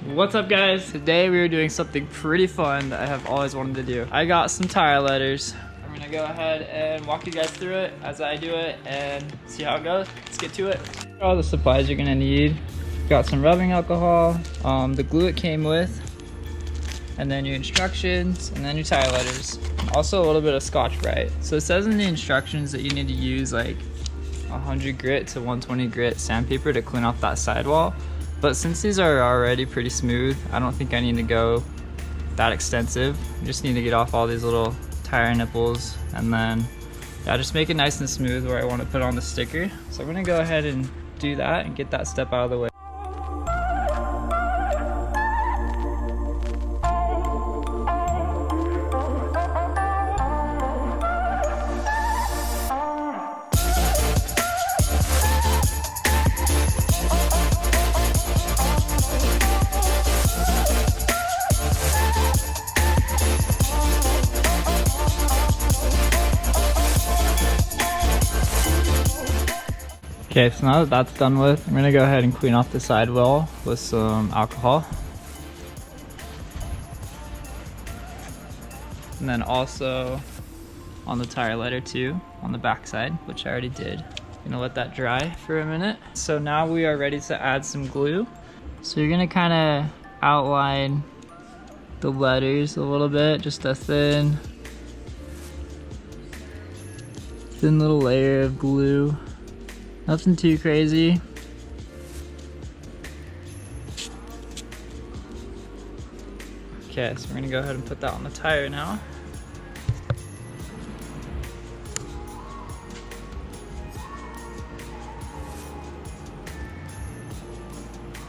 What's up guys? Today we are doing something pretty fun that I have always wanted to do. I got some tire letters. I'm gonna go ahead and walk you guys through it as I do it and see how it goes. Let's get to it. All the supplies you're gonna need. Got some rubbing alcohol, the glue it came with, and then your instructions, and then your tire letters. Also a little bit of Scotch Brite. So it says in the instructions that you need to use like 100 grit to 120 grit sandpaper to clean off that sidewall. But since these are already pretty smooth, I don't think I need to go that extensive. I just need to get off all these little tire nipples, and then yeah, just make it nice and smooth where I want to put on the sticker. So I'm gonna go ahead and do that and get that step out of the way. Okay, so now that that's done with, I'm gonna go ahead and clean off the sidewall with some alcohol. And then also on the tire letter too, on the back side, which I already did. Gonna let that dry for a minute. So now we are ready to add some glue. So you're gonna kinda outline the letters a little bit, just a thin little layer of glue. Nothing too crazy. Okay, so we're gonna go ahead and put that on the tire now.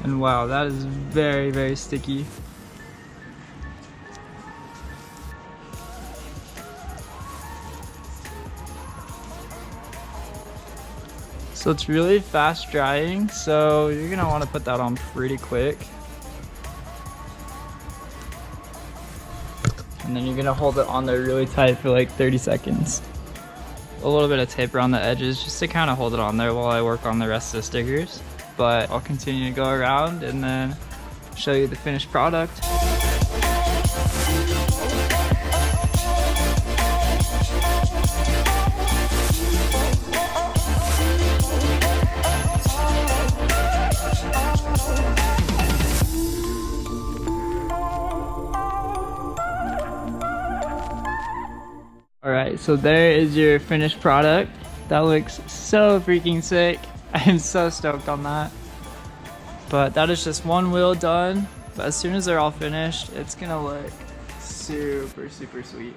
And wow, that is very, very sticky. So it's really fast drying, so you're gonna want to put that on pretty quick. And then you're gonna hold it on there really tight for like 30 seconds. A little bit of tape around the edges just to kind of hold it on there while I work on the rest of the stickers. But I'll continue to go around and then show you the finished product. Alright, so there is your finished product. That looks so freaking sick. I am so stoked on that. But that is just one wheel done. But as soon as they're all finished, it's gonna look super, super sweet.